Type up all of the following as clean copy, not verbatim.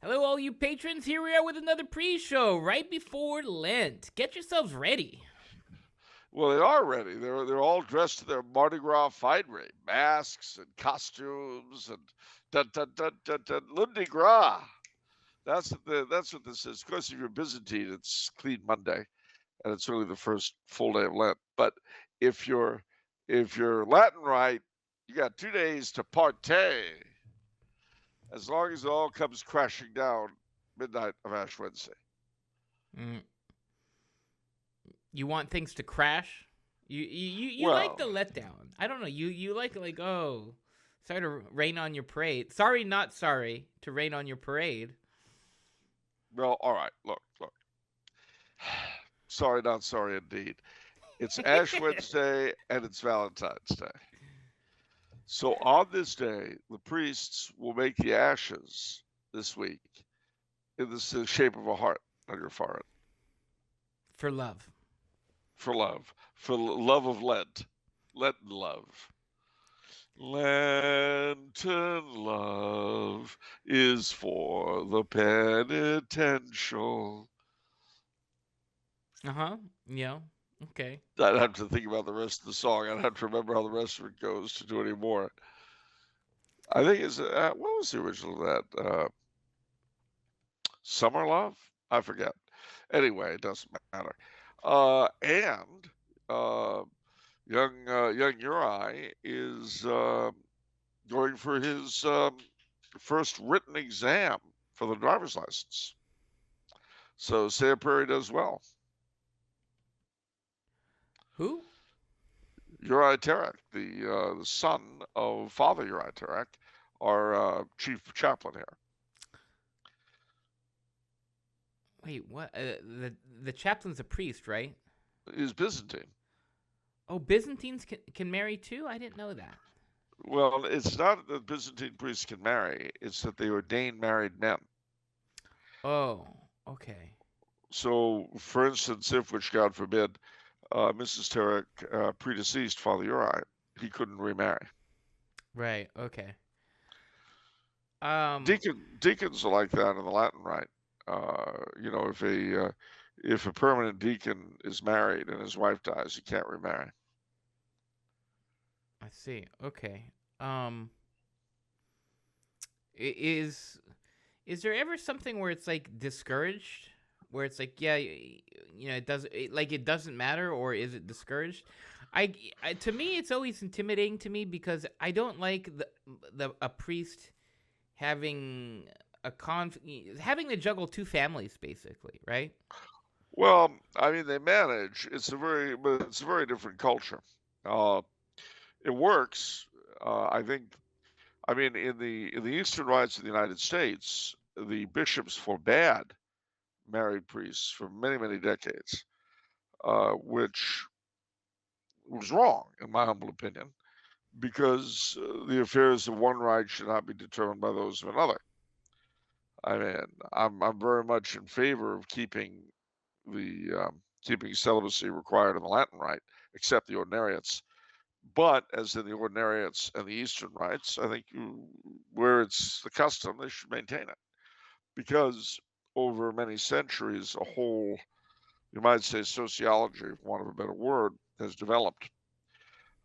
Hello, all you patrons. Here we are with another pre-show right before Lent. Get yourselves ready. Well, they are ready. They're all dressed to their Mardi Gras finery, masks and costumes and Lundi Gras. That's what this is. Of course, if you're Byzantine, it's Clean Monday, and it's really the first full day of Lent. But if you're Latin Rite, you got 2 days to partay. As long as it all comes crashing down midnight of Ash Wednesday. Mm. You want things to crash? You like Well, the letdown. I don't know. You like oh, sorry to rain on your parade. Sorry, not sorry to rain on your parade. well, all right. Look. Sorry, not sorry indeed. It's Ash Wednesday and it's Valentine's Day. So on this day, the priests will make the ashes this week in the shape of a heart on your forehead For love. for love, for love of Lent, Lenten love. Lenten love is for the penitential. Yeah. Okay. I'd have to think about the rest of the song. I'd have to remember how the rest of it goes to do any more. I think it's what was the original of that? Summer Love? I forget. Anyway, it doesn't matter. And young Uri is going for his first written exam for the driver's license. So say a prayer does well. Who? Uri Terek, the son of Father Uri Terek, our chief chaplain here. Wait, what? The chaplain's a priest, right? Is Byzantine. Oh, Byzantines can marry too? I didn't know that. Well, it's not that Byzantine priests can marry; it's that they ordain married men. Oh, okay. So, for instance, if, which God forbid, Mrs. Terek predeceased Father Uri, he couldn't remarry. Right. Okay. Deacons are like that in the Latin Rite. If a permanent deacon is married and his wife dies, he can't remarry. I see. Okay. Um, is there ever something where it's like discouraged, where it's like, yeah, it doesn't matter, or is it discouraged? To me, it's always intimidating to me because I don't like a priest having having to juggle two families basically, right? Well, I mean, they manage. But it's a very different culture. Uh, it works. I think. I mean, in the Eastern rites of the United States, the bishops forbade married priests for many decades, which was wrong, in my humble opinion, because the affairs of one rite should not be determined by those of another. I mean, I'm very much in favor of keeping celibacy required in the Latin Rite, except the ordinariates. But as in the ordinariates and the Eastern rites, I think where it's the custom, they should maintain it because over many centuries, a whole, you might say, sociology, for want of a better word, has developed.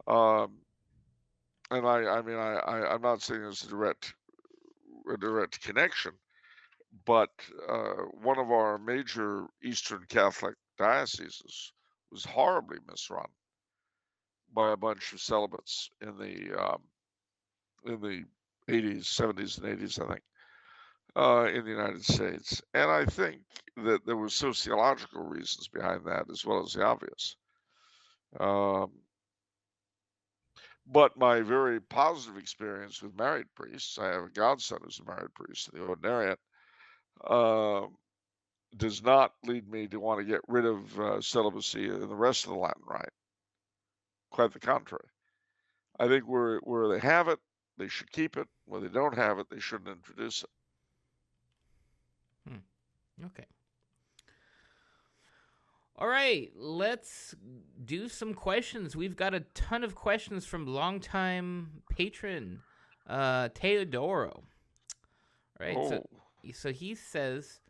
Um, and I'm not saying there's a direct connection, but one of our major Eastern Catholic dioceses was horribly misrun by a bunch of celibates in the 80s, 70s, and 80s, I think, in the United States. And I think that there were sociological reasons behind that as well as the obvious. Um, but my very positive experience with married priests, I have a godson who's a married priest in the ordinariate, uh, does not lead me to want to get rid of celibacy in the rest of the Latin Rite. Quite the contrary. I think where they have it, they should keep it. Where they don't have it, they shouldn't introduce it. Okay. All right, let's do some questions. We've got a ton of questions from longtime patron Teodoro. All right, so Oh, So he says,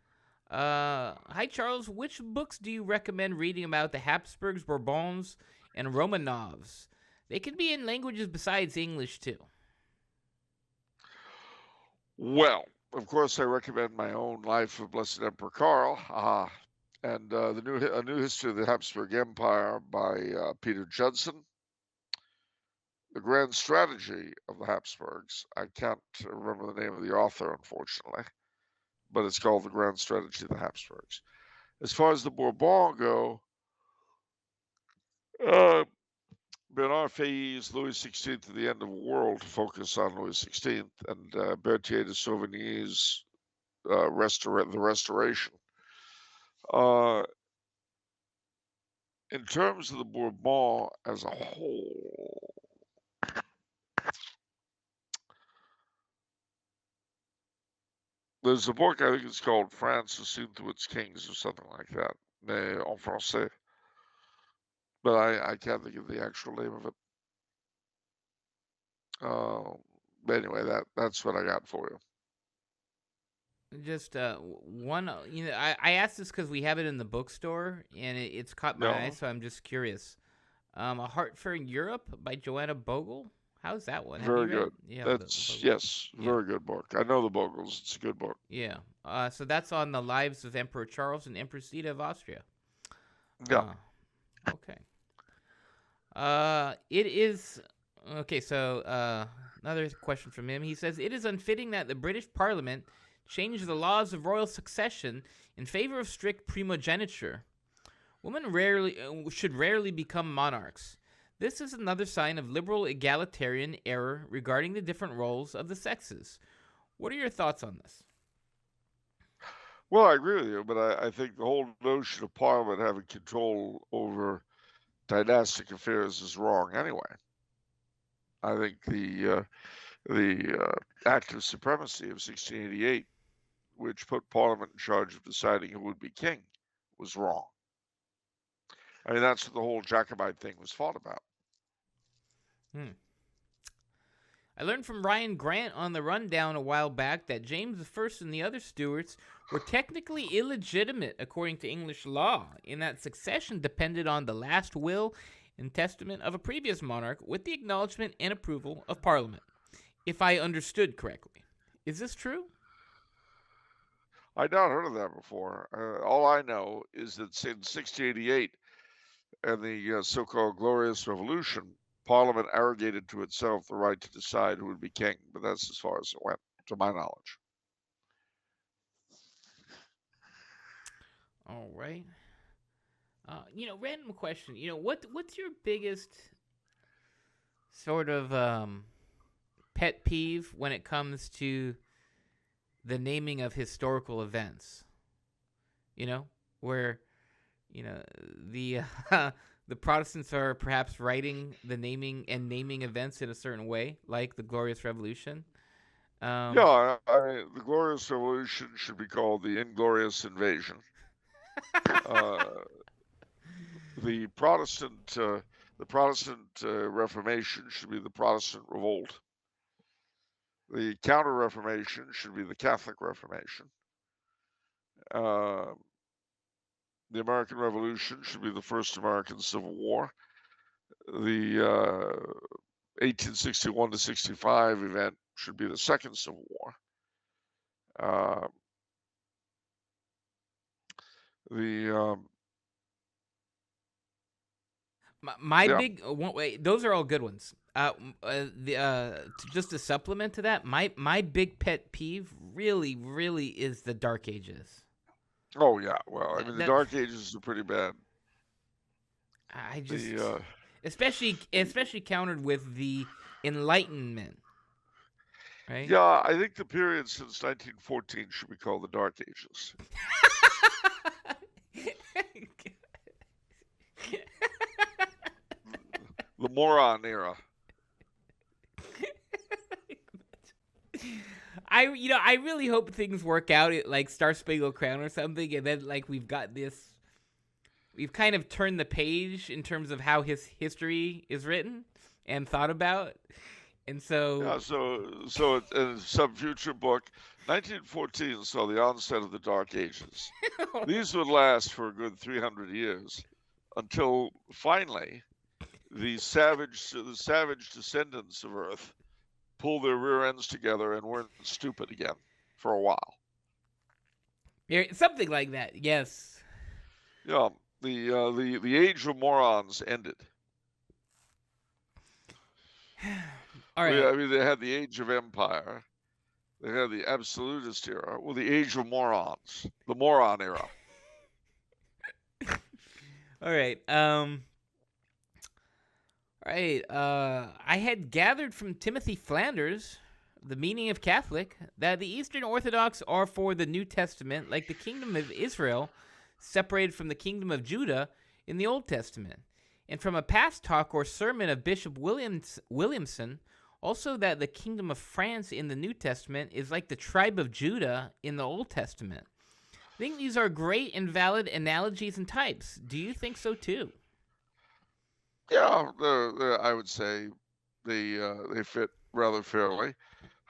"Hi Charles, which books do you recommend reading about the Hapsburgs, Bourbons, and Romanovs? They can be in languages besides English too." Well, of course, I recommend my own Life of Blessed Emperor Karl, and A New History of the Habsburg Empire by Peter Judson. The Grand Strategy of the Habsburgs. I can't remember the name of the author, unfortunately, but it's called The Grand Strategy of the Habsburgs. As far as the Bourbons go, uh, Bernard Fay's Louis XVI at the End of the World focus on Louis XVI, and Berthier de Sauvigny's The Restoration. In terms of the Bourbon as a whole, there's a book, I think it's called France is Seen Through Its Kings or something like that, mais en français. But I can't think of the actual name of it. But anyway, that's what I got for you. Just one, I asked this because we have it in the bookstore and it's caught my eye, so I'm just curious. A Heart for Europe by Joanna Bogle. How's that one? Very good. Yeah, that's yes, very good book. I know the Bogles. It's a good book. Yeah. So that's on the lives of Emperor Charles and Empress Zita of Austria. Yeah. Okay. It is okay. So another question from him. He says it is unfitting that the British Parliament change the laws of royal succession in favor of strict primogeniture. Women should rarely become monarchs. This is another sign of liberal egalitarian error regarding the different roles of the sexes. What are your thoughts on this? Well, I agree with you, but I think the whole notion of Parliament having control over dynastic affairs is wrong anyway. I think the Act of Supremacy of 1688, which put Parliament in charge of deciding who would be king, was wrong. I mean, that's what the whole Jacobite thing was fought about. I learned from Ryan Grant on the rundown a while back that James I and the other Stuarts were technically illegitimate according to English law, in that succession depended on the last will and testament of a previous monarch with the acknowledgement and approval of Parliament, if I understood correctly. Is this true? I'd not heard of that before. All I know is that since 1688 and the so-called Glorious Revolution, Parliament arrogated to itself the right to decide who would be king, but that's as far as it went, to my knowledge. All right. Random question. What's your biggest sort of pet peeve when it comes to the naming of historical events? Where the the Protestants are perhaps writing the naming events in a certain way, like the Glorious Revolution. Yeah, I mean, the Glorious Revolution should be called the Inglorious Invasion. The Protestant Reformation should be the Protestant Revolt. The Counter Reformation should be the Catholic Reformation. The American Revolution should be the first American Civil War. The 1861 to 65 event should be the Second Civil War. Those are all good ones. Just to supplement to that, my big pet peeve really is the Dark Ages. Oh yeah, well, I mean the Dark Ages are pretty bad. I just, especially countered with the Enlightenment, right? Yeah, I think the period since 1914 should be called the Dark Ages. The moron era. I really hope things work out at like Star Spangled Crown or something, and then like we've kind of turned the page in terms of how his history is written and thought about, And so, Yeah, in some future book, 1914 saw the onset of the Dark Ages. These would last for a good 300 years until finally the savage descendants of Earth pulled their rear ends together and weren't stupid again for a while. something like that. Yes. Yeah, the age of morons ended. All Well, right. I mean, they had the age of empire, they had the absolutist era, well, the age of morons, the moron era. All right. All right. I had gathered from Timothy Flanders, the meaning of Catholic, that the Eastern Orthodox are for the New Testament, like the kingdom of Israel, separated from the kingdom of Judah in the Old Testament. And from a past talk or sermon of Bishop Williamson, also that the kingdom of France in the New Testament is like the tribe of Judah in the Old Testament. I think these are great and valid analogies and types. Do you think so too? Yeah, I would say they fit rather fairly.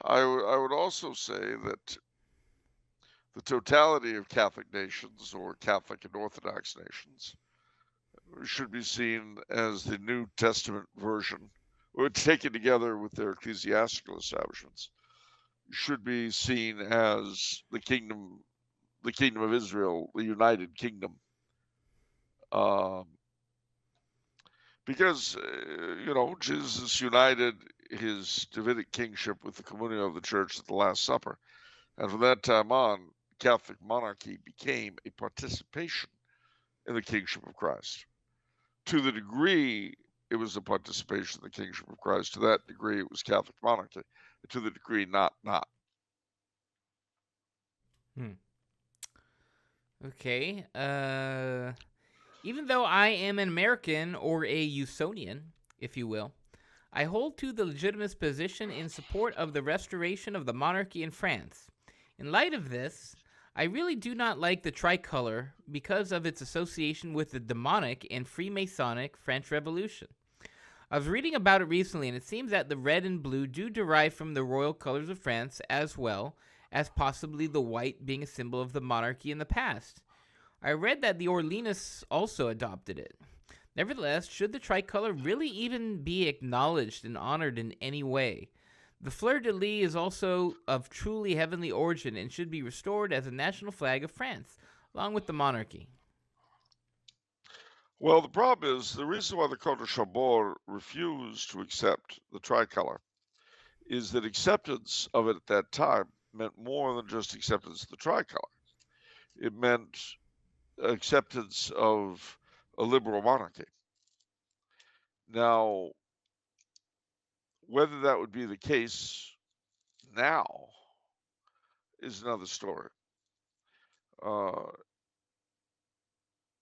I would also say that the totality of Catholic nations or Catholic and Orthodox nations should be seen as the New Testament version, or taken together with their ecclesiastical establishments, should be seen as the kingdom of Israel, the United Kingdom, um, because Jesus united his Davidic kingship with the communion of the church at the Last Supper, and from that time on, Catholic monarchy became a participation in the kingship of Christ. To the degree it was a participation in the kingship of Christ, to that degree it was Catholic monarchy. To the degree not. Hmm. Okay. Even though I am an American or a Usonian, if you will, I hold to the legitimist position in support of the restoration of the monarchy in France. In light of this, I really do not like the tricolor because of its association with the demonic and Freemasonic French Revolution. I was reading about it recently, and it seems that the red and blue do derive from the royal colors of France as well as possibly the white being a symbol of the monarchy in the past. I read that the Orleanists also adopted it. Nevertheless, should the tricolor really even be acknowledged and honored in any way? The fleur de lis is also of truly heavenly origin and should be restored as a national flag of France, along with the monarchy. Well, the problem is the reason why the Cote de Chambord refused to accept the tricolor is that acceptance of it at that time meant more than just acceptance of the tricolor. It meant acceptance of a liberal monarchy. Now, whether that would be the case now is another story. Uh,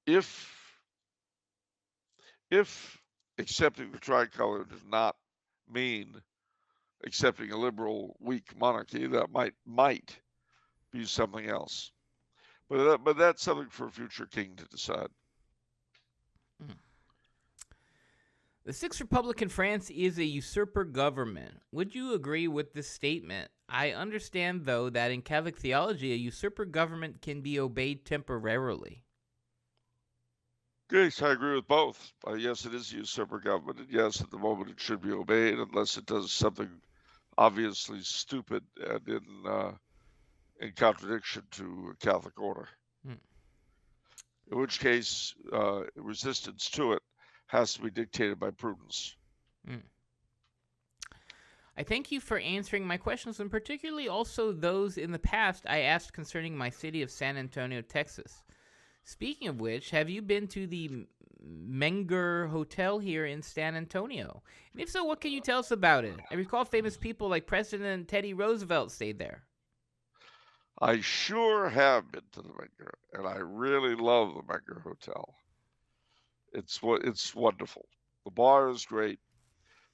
if if accepting the tricolor does not mean accepting a liberal, weak monarchy, that might be something else. But that's something for a future king to decide. Hmm. The Sixth Republic in France is a usurper government. Would you agree with this statement? I understand, though, that in Catholic theology, a usurper government can be obeyed temporarily. Yes, I agree with both. Yes, it is a usurper government, and yes, at the moment it should be obeyed unless it does something obviously stupid and in contradiction to Catholic order. Hmm. In which case, resistance to it has to be dictated by prudence. Hmm. I thank you for answering my questions, and particularly also those in the past I asked concerning my city of San Antonio, Texas. Speaking of which, have you been to the Menger Hotel here in San Antonio? And if so, what can you tell us about it? I recall famous people like President Teddy Roosevelt stayed there. I sure have been to the Menger, and I really love the Menger Hotel. It's wonderful. The bar is great.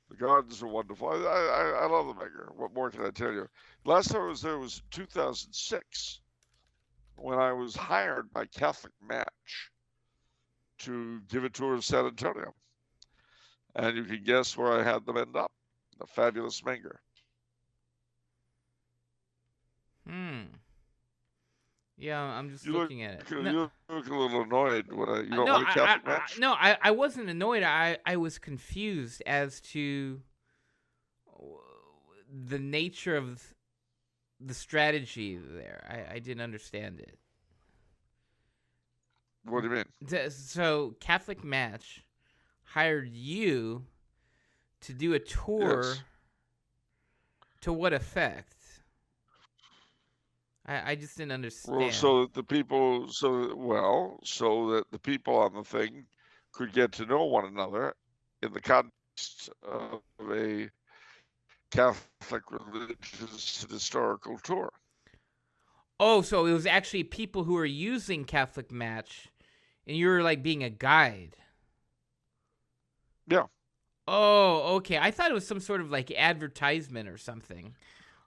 The gardens are wonderful. I love the Menger. What more can I tell you? Last time I was there was 2006 when I was hired by Catholic Match to give a tour of San Antonio. And you can guess where I had them end up. a fabulous Menger. Yeah, I'm just You look looking at it. No, you look a little annoyed when you don't no, like Catholic match. I wasn't annoyed. I was confused as to the nature of the strategy there. I didn't understand it. What do you mean? So Catholic Match hired you to do a tour. Yes. To what effect? I just didn't Well, understand. so that the people, so that the people on the thing could get to know one another in the context of a Catholic religious historical tour. Oh, so it was actually people who were using Catholic Match, and you were like being a guide. Yeah. Oh, okay. I thought it was some sort of like advertisement or something,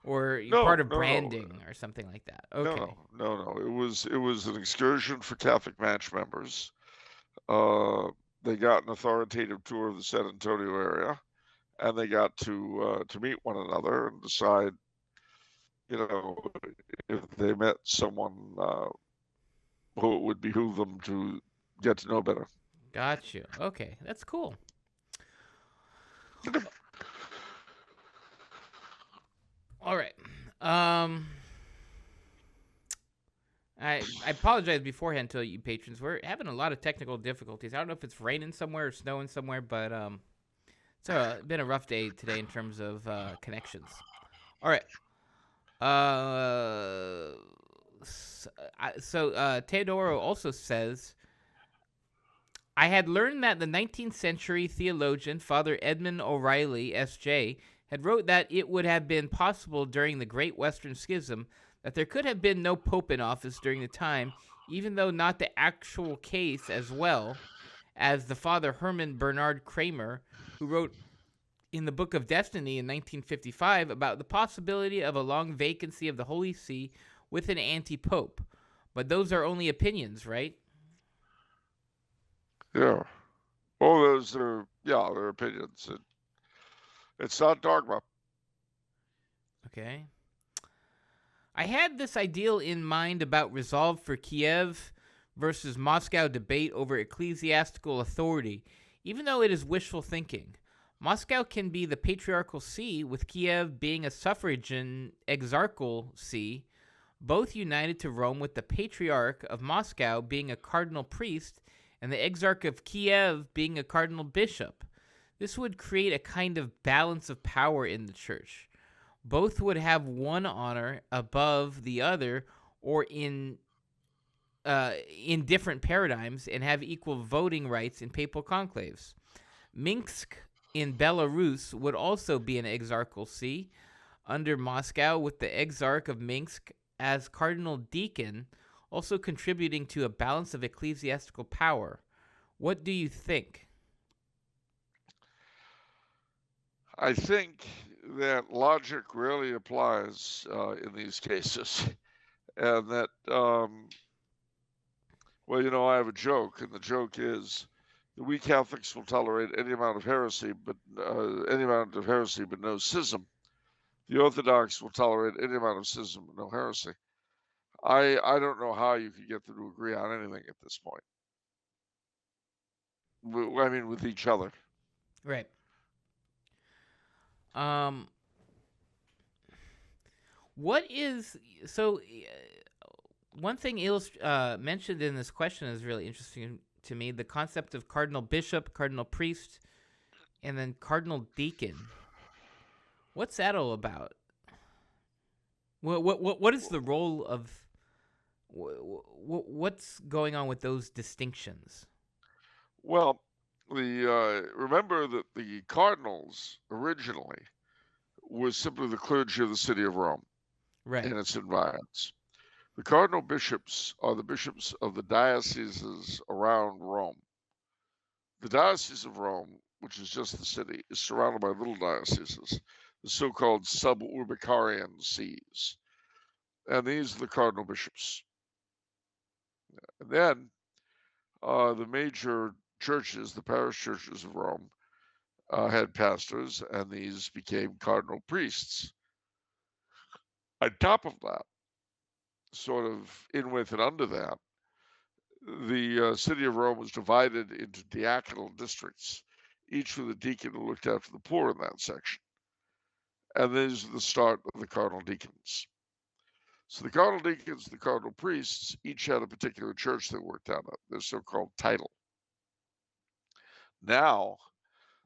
or part No, of no, no, branding or something like that. no, Okay, no, no, no. It was an excursion for Catholic match members. Uh, they got an authoritative tour of the San Antonio area, and they got to meet one another and decide, if they met someone who it would behoove them to get to know better. got you. Okay, that's cool. All right. Um, I apologize beforehand to you patrons. We're having a lot of technical difficulties. I don't know if it's raining somewhere or snowing somewhere, but it's been a rough day today in terms of connections. All right. So Teodoro also says, I had learned that the 19th century theologian Father Edmund O'Reilly, S.J., had wrote that it would have been possible during the Great Western Schism that there could have been no pope in office during the time, even though not the actual case, as well as the Father Herman Bernard Kramer, who wrote in the Book of Destiny in 1955 about the possibility of a long vacancy of the Holy See with an anti-pope. But those are only opinions, right? Yeah. Oh, they're opinions. It's not dogma. Okay. I had this ideal in mind about resolve for Kiev versus Moscow debate over ecclesiastical authority, even though it is wishful thinking. Moscow can be the patriarchal see, with Kiev being a suffragan exarchal see, both united to Rome, with the Patriarch of Moscow being a cardinal priest and the Exarch of Kiev being a cardinal bishop. This would create a kind of balance of power in the church. Both would have one honor above the other, or in different paradigms, and have equal voting rights in papal conclaves. Minsk in Belarus would also be an exarchal see under Moscow, with the Exarch of Minsk as cardinal deacon, also contributing to a balance of ecclesiastical power. What do you think? I think that logic rarely applies in these cases, and that I have a joke, and the joke is that we Catholics will tolerate any amount of heresy, but no schism. The Orthodox will tolerate any amount of schism, but no heresy. I don't know how you could get them to agree on anything at this point. I mean, with each other. Right. Um. What is so? One thing mentioned in this question is really interesting to me: the concept of cardinal bishop, cardinal priest, and then cardinal deacon. What's that all about? What is the role of what's going on with those distinctions? Well, remember that the Cardinals originally was simply the clergy of the city of Rome Right. and its environs. The cardinal bishops are the bishops of the dioceses around Rome. The Diocese of Rome, which is just the city, is surrounded by little dioceses, the so called suburbicarian sees. And these are the cardinal bishops. And then the major churches, the parish churches of Rome, head pastors, and these became cardinal priests. On top of that, sort of in with and under that, the city of Rome was divided into diaconal districts, each with a deacon who looked after the poor in that section. And this is the start of the cardinal deacons. So the cardinal deacons, the cardinal priests, each had a particular church they worked out of, their so-called title. Now,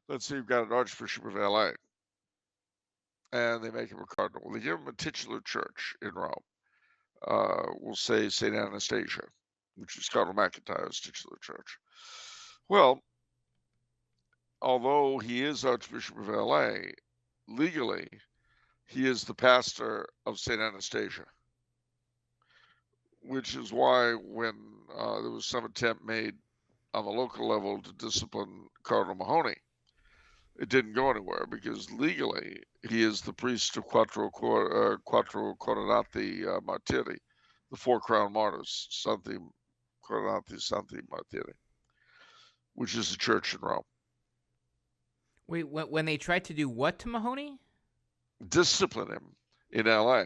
let's say you've got an Archbishop of LA, and they make him a cardinal. Well, they give him a titular church in Rome. We'll say St. Anastasia, which is Cardinal McIntyre's titular church. Well, although he is Archbishop of LA, legally, he is the pastor of St. Anastasia, which is why when there was some attempt made on the local level to discipline Cardinal Mahoney, it didn't go anywhere because legally he is the priest of Quattro Coronati Martiri, the four crown martyrs, Santi Coronati Santi Martiri, which is a church in Rome. Wait, when they tried to do what to Mahoney? Discipline him in LA.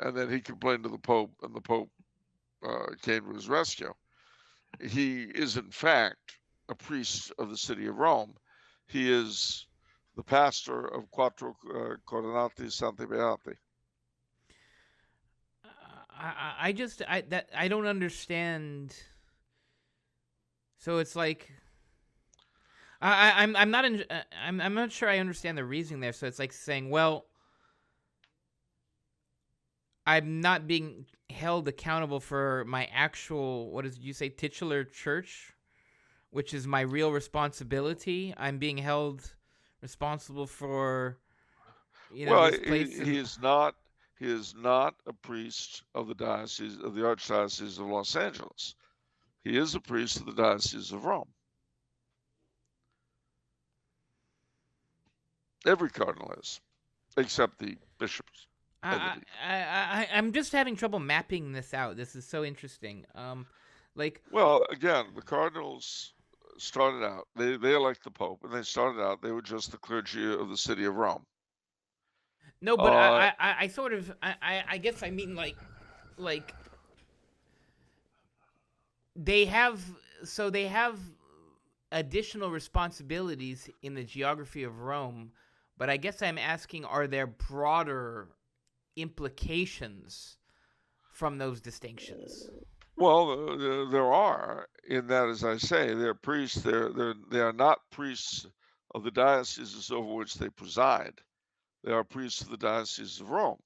And then he complained to the Pope, and the Pope came to his rescue. He is, in fact, a priest of the city of Rome. He is the pastor of Quattro Coronati Santi Beati. I don't understand. So it's like I'm not sure I understand the reasoning there. So it's like saying, well, I'm not being held accountable for my actual, what did you say, titular church, which is my real responsibility. I'm being held responsible for, well, this place. he is not. He is not a priest of the diocese of the Archdiocese of Los Angeles. He is a priest of the Diocese of Rome. Every cardinal is, except the bishops. I'm just having trouble mapping this out. This is so interesting. Well, again, the cardinals started out. They elect the Pope, and they started out. They were just the clergy of the city of Rome. No, but I sort of I guess I mean like they have they have additional responsibilities in the geography of Rome, but I guess I'm asking, are there broader implications from those distinctions? Well, there are in that, as I say, they're priests. They are not priests of the dioceses over which they preside. They are priests of the Diocese of Rome,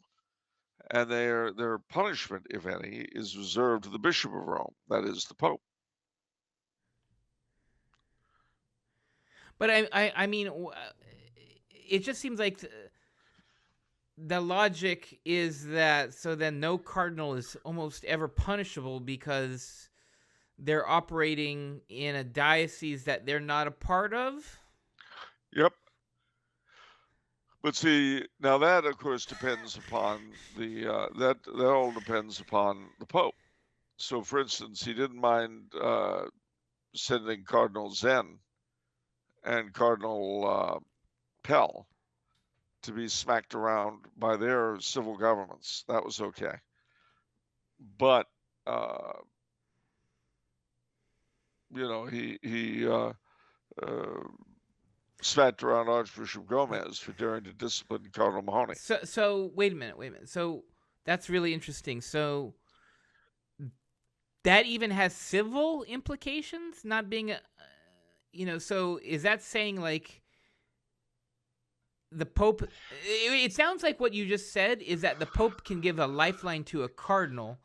and their punishment, if any, is reserved to the Bishop of Rome, that is, the Pope. But I mean, it just seems like the logic is that so then no cardinal is almost ever punishable because they're operating in a diocese that they're not a part of. Yep. But see, now that of course depends upon the that all depends upon the Pope. So, for instance, he didn't mind sending Cardinal Zen and Cardinal Pell to be smacked around by their civil governments. That was okay. But he smacked around Archbishop Gomez for daring to discipline Cardinal Mahoney. So wait a minute. So that's really interesting. So that even has civil implications, not being a, so is that saying like the Pope, it sounds like what you just said is that the Pope can give a lifeline to a cardinal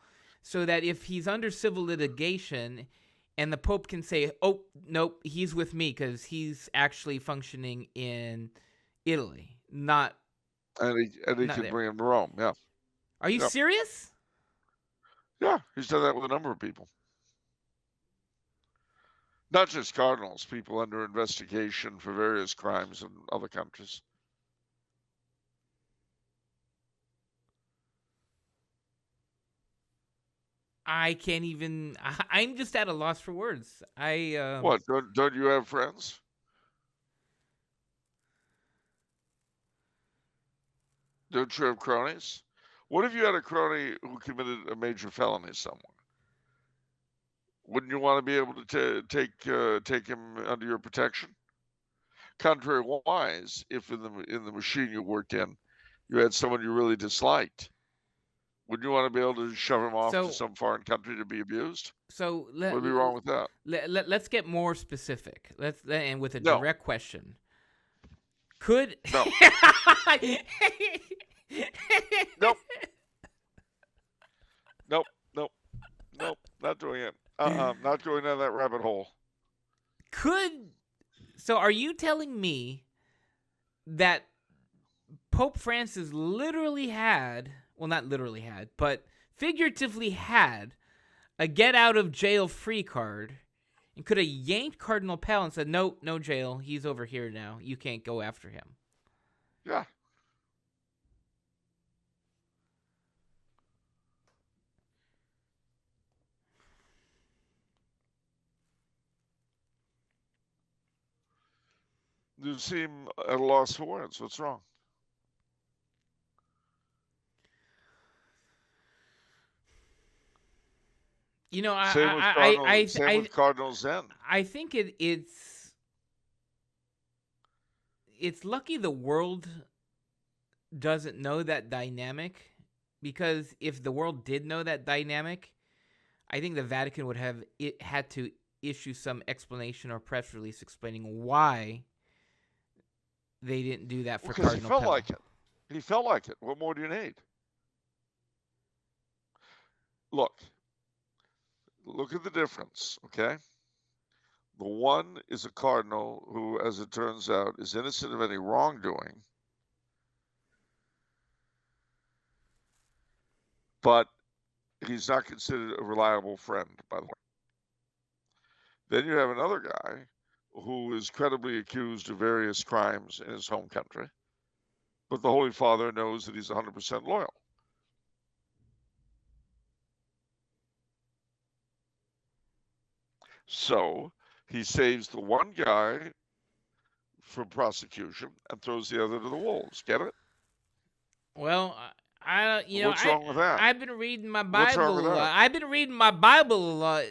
so that if he's under civil litigation and the Pope can say, oh, nope, he's with me because he's actually functioning in Italy, not. And he can bring him to Rome, yeah. Are you serious? Yeah, he's done that with a number of people. Not just cardinals, people under investigation for various crimes in other countries. I can't even. I'm just at a loss for words. What? Don't you have friends? Don't you have cronies? What if you had a crony who committed a major felony somewhere? Wouldn't you want to be able to take him under your protection? Contrariwise, if in the machine you worked in, you had someone you really disliked, wouldn't you want to be able to shove him off to So some foreign country to be abused? so What would be wrong with that? let's get more specific. And with a No, direct question. Could no, nope, nope, nope, nope, not doing it. Not going down that rabbit hole. could so are you telling me that Pope Francis literally had, well, not literally had, but figuratively had a get out of jail free card and could have yanked Cardinal Pell and said, "No, no jail. He's over here now. You can't go after him." Yeah. You seem at a loss for words. What's wrong? You know, Same with Cardinals. Same with Cardinals Zen. I think it's lucky the world doesn't know that dynamic, because if the world did know that dynamic, I think the Vatican would have had to issue some explanation or press release explaining why they didn't do that for Because he Cardinal felt Pell. like it. He felt like it. What more do you need? Look at the difference, okay? The one is a cardinal who, as it turns out, is innocent of any wrongdoing, but he's not considered a reliable friend, by the way. Then you have another guy who is credibly accused of various crimes in his home country, but the Holy Father knows that he's 100% loyal. So he saves the one guy from prosecution and throws the other to the wolves. Get it? Well, What's wrong with that? I've been reading my What's wrong with Bible a that? lot. I've been reading my Bible a lot.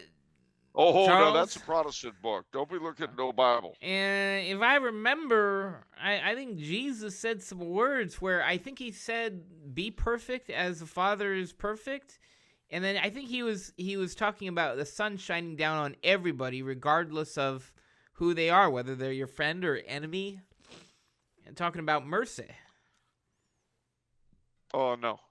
Oh, no, that's a Charles. Protestant book. Don't be looking at no Bible. And if I remember, I think Jesus said some words where I think he said, "Be perfect as the Father is perfect." And then I think he was talking about the sun shining down on everybody, regardless of who they are, whether they're your friend or enemy, and talking about mercy. Oh, no.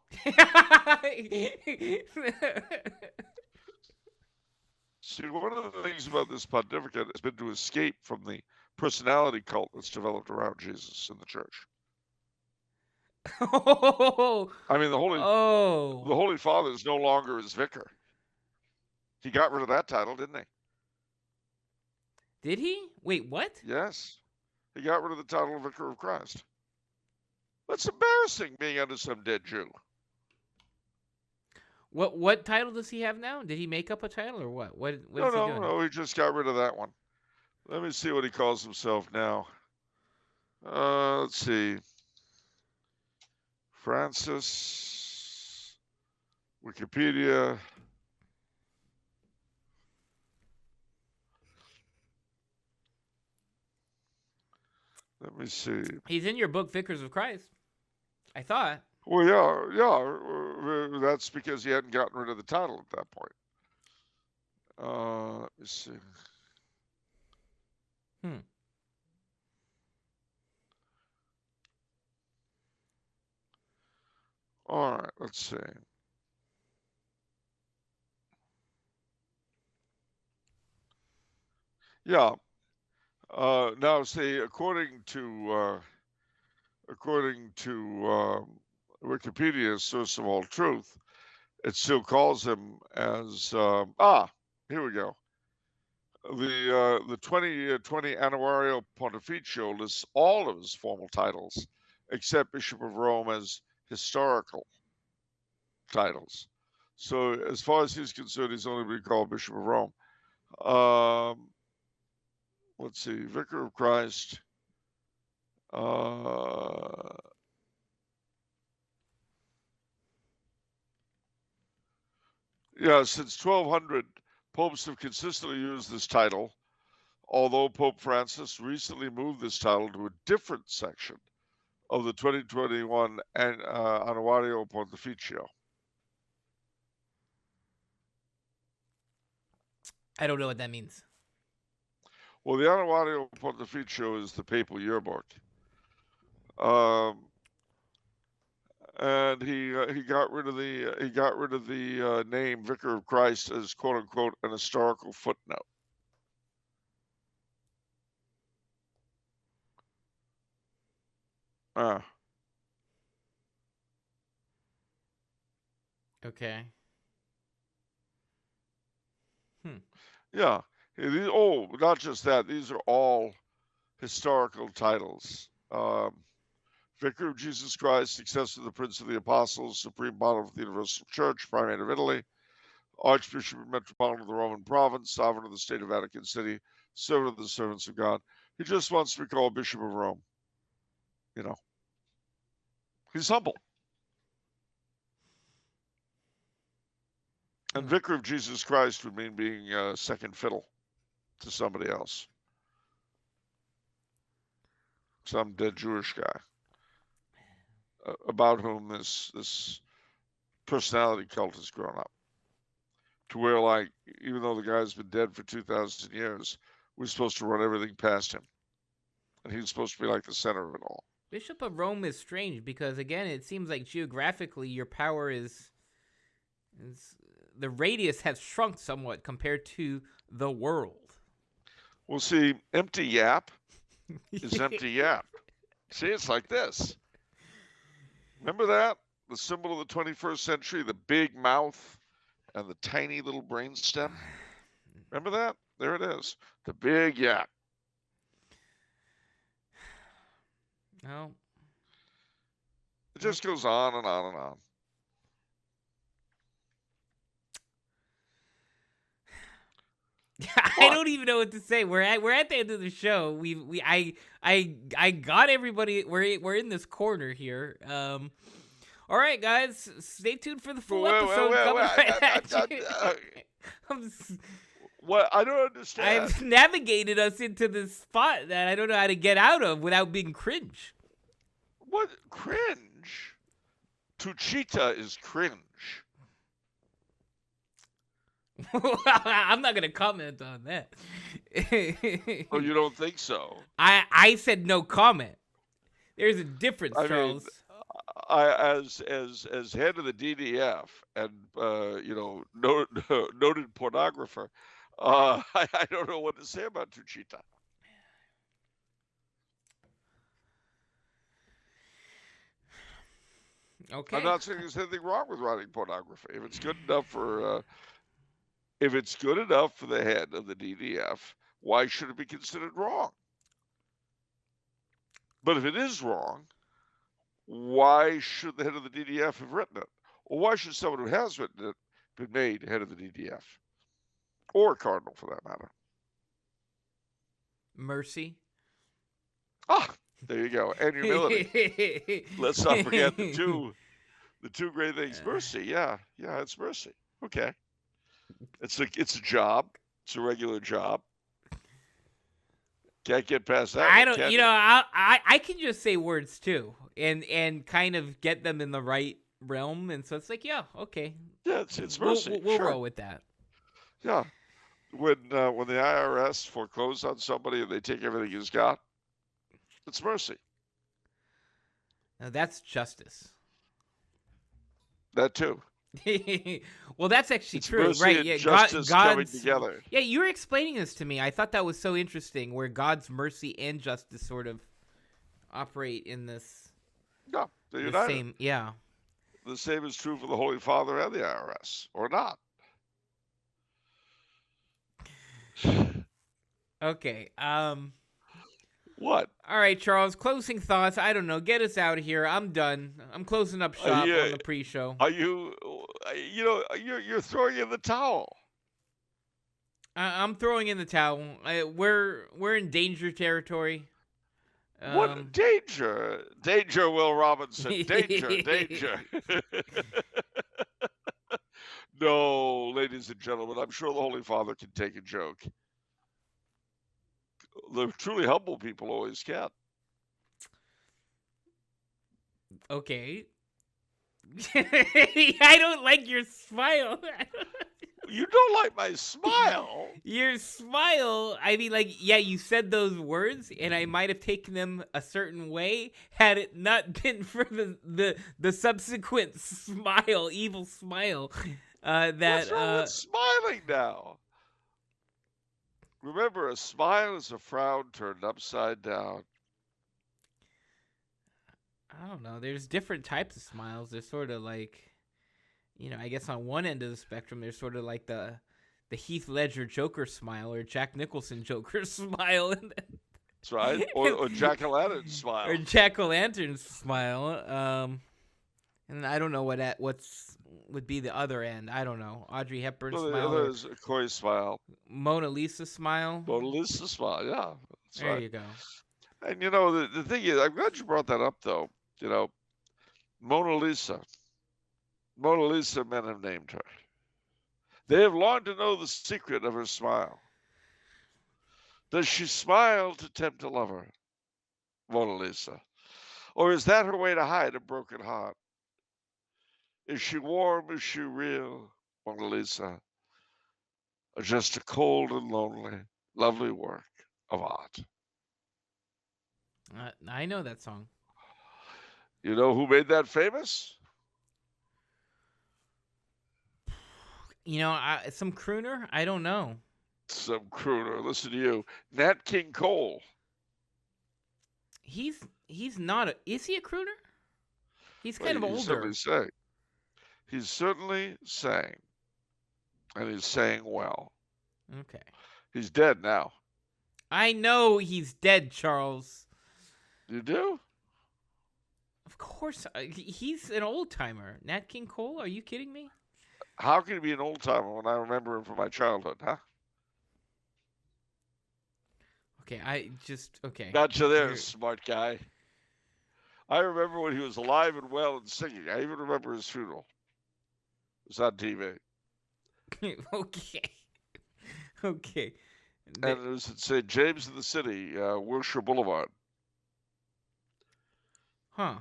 See, one of the things about this pontificate has been to escape from the personality cult that's developed around Jesus in the church. I mean, the Holy Father is no longer his vicar. He got rid of that title, didn't he? Did he? Wait, what? Yes. He got rid of the title of Vicar of Christ. That's embarrassing, being under some dead Jew. What title does he have now? Did he make up a title or what? What is he doing? No, he just got rid of that one. Let me see what he calls himself now. Let's see. Francis, Wikipedia. Let me see. He's in your book, Vicars of Christ. I thought. Well, yeah. That's because he hadn't gotten rid of the title at that point. Let me see. All right, let's see. Yeah. Now, see, according to Wikipedia's source of all truth, it still calls him as here we go. The 2020 Annuario Pontificio lists all of his formal titles, except Bishop of Rome as historical titles. So, as far as he's concerned, he's only been called Bishop of Rome. Let's see, Vicar of Christ. Yeah, since 1200, popes have consistently used this title, although Pope Francis recently moved this title to a different section of the 2021 Annuario Pontificio. I don't know what that means. Well, the Annuario Pontificio is the papal yearbook, and he got rid of the name Vicar of Christ as quote unquote an historical footnote. Okay. Yeah. Not just that. These are all historical titles. Vicar of Jesus Christ, successor of the Prince of the Apostles, Supreme Pontiff of the Universal Church, Primate of Italy, Archbishop and Metropolitan of the Roman Province, Sovereign of the State of Vatican City, Servant of the Servants of God. He just wants to be called Bishop of Rome. You know, he's humble. And Vicar of Jesus Christ would mean being second fiddle to somebody else, some dead Jewish guy about whom this personality cult has grown up. To where, like, even though the guy's been dead for 2,000 years, we're supposed to run everything past him. And he's supposed to be like the center of it all. Bishop of Rome is strange because, again, it seems like geographically your power is the radius has shrunk somewhat compared to the world. Well, see, empty yap is empty yap. See, it's like this. Remember that? The symbol of the 21st century, the big mouth and the tiny little brainstem? Remember that? There it is. The big yap. No. It just goes on and on and on. I don't even know what to say. We're at the end of the show. I got everybody. We're in this corner here. All right, guys, stay tuned for the full episode coming right at you. What? I don't understand. I've navigated us into this spot that I don't know how to get out of without being cringe. What? Cringe? Tuchita is cringe. I'm not going to comment on that. Oh, you don't think so? I said no comment. There's a difference, Charles. Mean, as head of the DDF and noted pornographer, I don't know what to say about Tuchita. Okay. I'm not saying there's anything wrong with writing pornography. If it's good enough for the head of the DDF, why should it be considered wrong? But if it is wrong, why should the head of the DDF have written it? Or why should someone who has written it be made head of the DDF? Or a cardinal, for that matter. Mercy. Ah, there you go. And humility. Let's not forget the two great things. Mercy, yeah, it's mercy. Okay. It's a job. It's a regular job. Can't get past that. I don't. I can just say words too, and kind of get them in the right realm, and so it's like, yeah, okay. Yeah, it's mercy. We'll sure. roll with that. Yeah. When the IRS forecloses on somebody and they take everything he's got, it's mercy. Now that's justice. That too. Well, that's actually it's true, mercy right? and Yeah, justice coming together. Yeah, you were explaining this to me. I thought that was so interesting, where God's mercy and justice sort of operate in this. Yeah, they're united. Same. Yeah. The same is true for the Holy Father and the IRS, or not. Okay. What? All right, Charles. Closing thoughts. I don't know. Get us out of here. I'm done. I'm closing up shop on the pre-show. Are you? You're throwing in the towel. I'm throwing in the towel. We're in danger territory. What danger? Danger, Will Robinson. Danger, danger. No, ladies and gentlemen, I'm sure the Holy Father can take a joke. The truly humble people always can. Okay. I don't like your smile. You don't like my smile? Your smile. I mean, like, yeah, you said those words, and I might have taken them a certain way had it not been for the subsequent smile, evil smile. What's wrong with smiling now? Remember, a smile is a frown turned upside down. I don't know. There's different types of smiles. There's sort of like, I guess on one end of the spectrum, there's sort of like the Heath Ledger Joker smile or Jack Nicholson Joker smile. That's right. Or jack-o'-lantern smile. Or jack-o'-lantern smile. And I don't know what's would be the other end. I don't know. Audrey Hepburn smile. There's a Coy smile. Mona Lisa smile. Mona Lisa smile, yeah. That's there right. You go. And the thing is, I'm glad you brought that up, though. Mona Lisa. Mona Lisa, men have named her. They have longed to know the secret of her smile. Does she smile to tempt a lover, Mona Lisa? Or is that her way to hide a broken heart? Is she warm? Is she real, Mona Lisa? Or just a cold and lonely, lovely work of art? I know that song. You know who made that famous? Some crooner? I don't know. Some crooner. Listen to you. Nat King Cole. He's not a... Is he a crooner? He's kind of older. He certainly sang. And he's saying well. Okay. He's dead now. I know he's dead, Charles. You do? Of course. He's an old-timer. Nat King Cole? Are you kidding me? How can he be an old-timer when I remember him from my childhood, huh? Okay, okay. Got you there, smart guy. I remember when he was alive and well and singing. I even remember his funeral. It was on TV. Okay. Okay. And it was at St. James in the City, Wilshire Boulevard. Huh.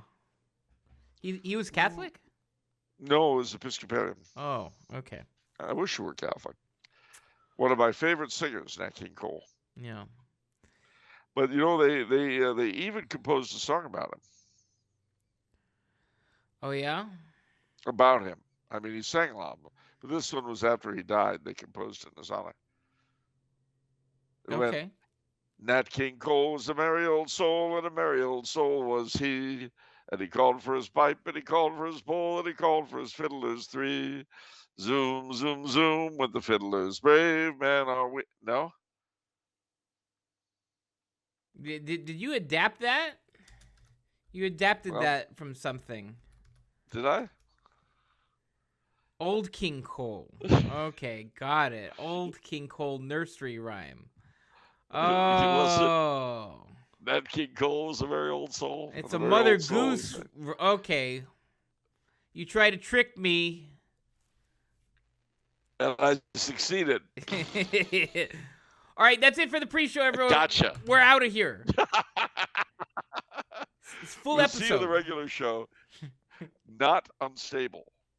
He was Catholic? No, it was Episcopalian. Oh, okay. I wish you were Catholic. One of my favorite singers, Nat King Cole. Yeah. But they even composed a song about him. Oh yeah. About him. I mean, he sang a lot, but this one was after he died. They composed it in his honor. Okay. Nat King Cole was a merry old soul, and a merry old soul was he. And he called for his pipe, and he called for his bowl, and he called for his fiddlers three. Zoom, zoom, zoom, with the fiddlers, brave men are we. No? Did you adapt that? You adapted that from something. Did I? Old King Cole. Okay, got it. Old King Cole nursery rhyme. Oh. Nat King Cole was a very old soul. It's a Mother Goose. Okay. You try to trick me. And I succeeded. All right, that's it for the pre-show, everyone. Gotcha. We're out of here. It's full we'll episode. See you in the regular show. Not unstable.